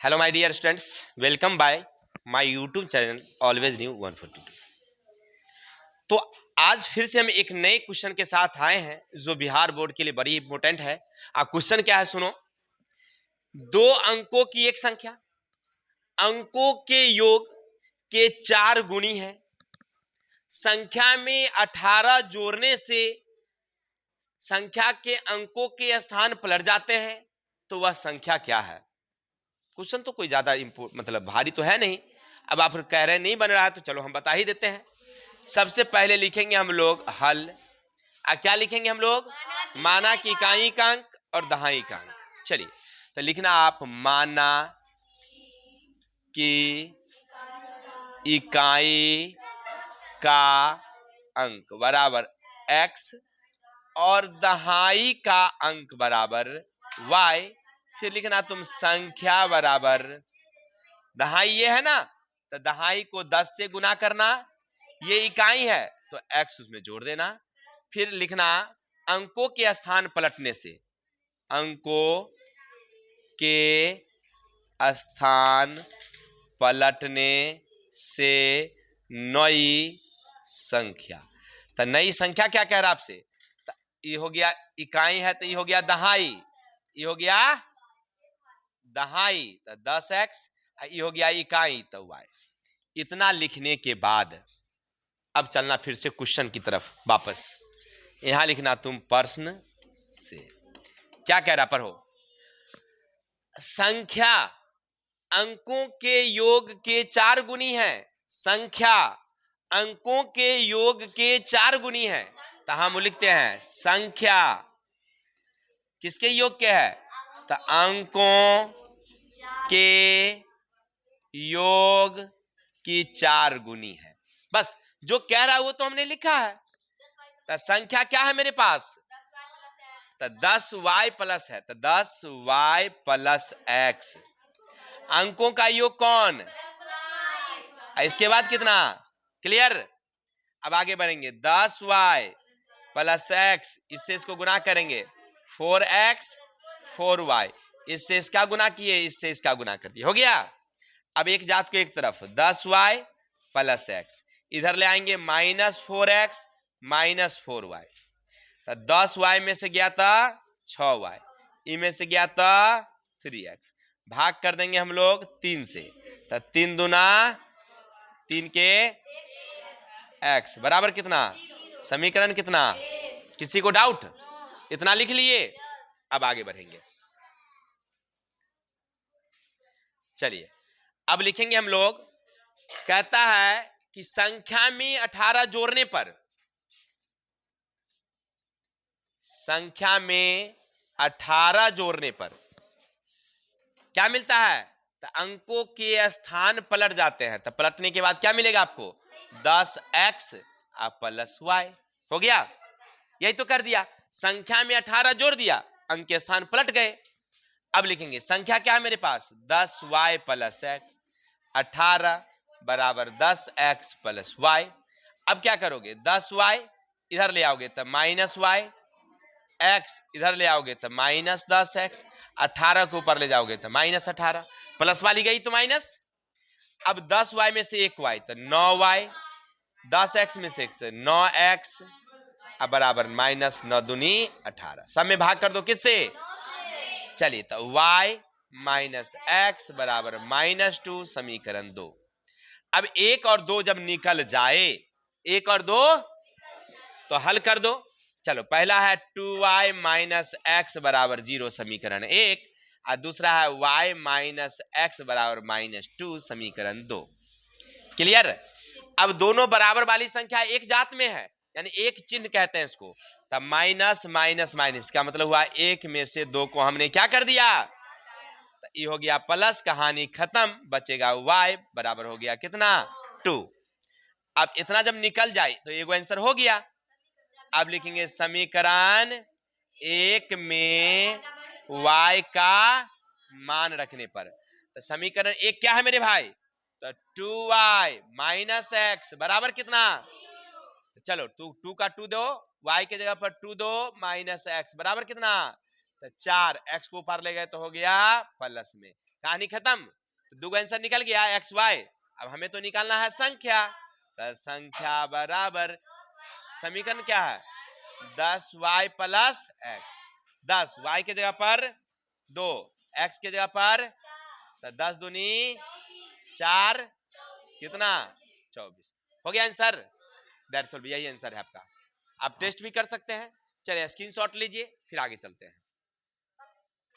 Hello my dear students, welcome by my YouTube channel always new 142। तो आज फिर से हम एक नए क्वेश्चन के साथ आए हैं जो बिहार बोर्ड के लिए बड़ी इंपॉर्टेंट है। क्वेश्चन क्या है सुनो। दो अंकों की एक संख्या अंकों के योग के 4 गुनी है। संख्या में 18 जोड़ने से संख्या के अंकों के स्थान पलट जाते हैं, तो वह संख्या क्या है। क्वेश्चन तो कोई ज्यादा मतलब भारी तो है नहीं। अब आप कह रहे नहीं बन रहा है तो चलो हम बता ही देते हैं। सबसे पहले लिखेंगे हम लोग हल। क्या लिखेंगे हम लोग? माना की इकाई का अंक और दहाई का अंक। चलिए तो लिखना आप माना की इकाई का अंक बराबर x और दहाई का अंक बराबर y। फिर लिखना तुम संख्या बराबर दहाई ये है ना, तो दहाई को 10 से गुना करना, ये इकाई है तो x उसमें जोड़ देना। फिर लिखना अंकों के स्थान पलटने से, अंकों के स्थान पलटने से नई संख्या। तो नई संख्या क्या कह रहा आपसे? ये हो गया इकाई है तो ये हो गया दहाई, ये हो गया दहाई तो 10x, ये हो गया इकाई तो y। इतना लिखने के बाद अब चलना फिर से क्वेश्चन की तरफ वापस। यहां लिखना तुम प्रश्न से क्या कह रहा पढ़ो। संख्या अंकों के योग के 4 गुनी है। संख्या अंकों के योग के 4 गुनी है, तो हम लिखते हैं संख्या किसके योग के है? तो अंकों के योग की 4 गुनी है। बस जो कह रहा है वो तो हमने लिखा है। तो संख्या क्या है मेरे पास? तो 10y प्लस है, तो 10y प्लस x। अंकों का योग कौन? इसके बाद कितना? क्लियर। अब आगे बढ़ेंगे 10y प्लस x, इससे इसको गुना करेंगे 4x 4y, इससे इसका गुना किए, इससे इसका गुना कर दिए, हो गया। अब एक जात को एक तरफ 10y प्लस x, इधर ले आएंगे -4x -4y। तो 10y में से गया था 6y, इनमें से गया था 3x, भाग कर देंगे हम लोग 3 से, तो 3 दूना 3 के x बराबर कितना? समीकरण कितना? किसी को डाउट? इतना लिख लिए। अब आगे बढ़ेंगे। चलिए अब लिखेंगे हम लोग। कहता है कि संख्या में 18 जोड़ने पर, संख्या में 18 जोड़ने पर क्या मिलता है? तो अंकों के स्थान पलट जाते हैं। तो पलटने के बाद क्या मिलेगा आपको? 10x plus y। हो गया, यही तो कर दिया। संख्या में 18 जोड़ दिया, अंक के स्थान पलट गए। अब लिखेंगे संख्या क्या है मेरे पास? 10y प्लस x, 18 बराबर 10x प्लस y। अब क्या करोगे? 10y इधर ले आओगे तो -y, x इधर ले आओगे तो -10x, 18 को ऊपर ले जाओगे तो -18, प्लस वाली गई तो माइनस। अब 10y में से 1y तो 9y, 10x में से 1 9x, अब बराबर -9 दूनी 18, सब में भाग कर दो किससे? चलिए तो y माइनस x बराबर -2, समीकरण 2। अब 1 और 2 जब निकल जाए, 1 और 2 तो हल कर दो। चलो पहला है 2y माइनस x बराबर 0, समीकरण 1, और दूसरा है y माइनस x बराबर -2, समीकरण 2। क्लियर। अब दोनों बराबर वाली संख्या एक जात में है, यानी एक चिन्ह कहते हैं इसको। तब माइनस माइनस माइनस का मतलब हुआ 1 में से 2 को हमने क्या कर दिया? तो ये हो गया प्लस, कहानी खत्म, बचेगा y बराबर हो गया कितना? 2। अब इतना जब निकल जाए तो ये आंसर हो गया। अब लिखेंगे समीकरण 1 में y का मान रखने पर। तो समीकरण 1 क्या है मेरे भाई? तो 2y माइनस x बराबर कितना? तो चलो 2 का 2 दो, y के जगह पर 2 दो माइनस x बराबर कितना? तो 4 x को ऊपर ले गए तो हो गया प्लस में, कहानी खत्म। तो दो आंसर निकल गया एक्स वाई। अब हमें तो निकालना है संख्या, तो संख्या बराबर समीकरण क्या है 10y प्लस एक्स। 10 y के जगह पर 2, x के जगह पर तो 10 दूनी 4 कितना 24 हो गया आंसर। दैट्स ऑल, यही आंसर है आपका। आप टेस्ट भी कर सकते हैं। चलिए स्क्रीनशॉट लीजिए फिर आगे चलते हैं।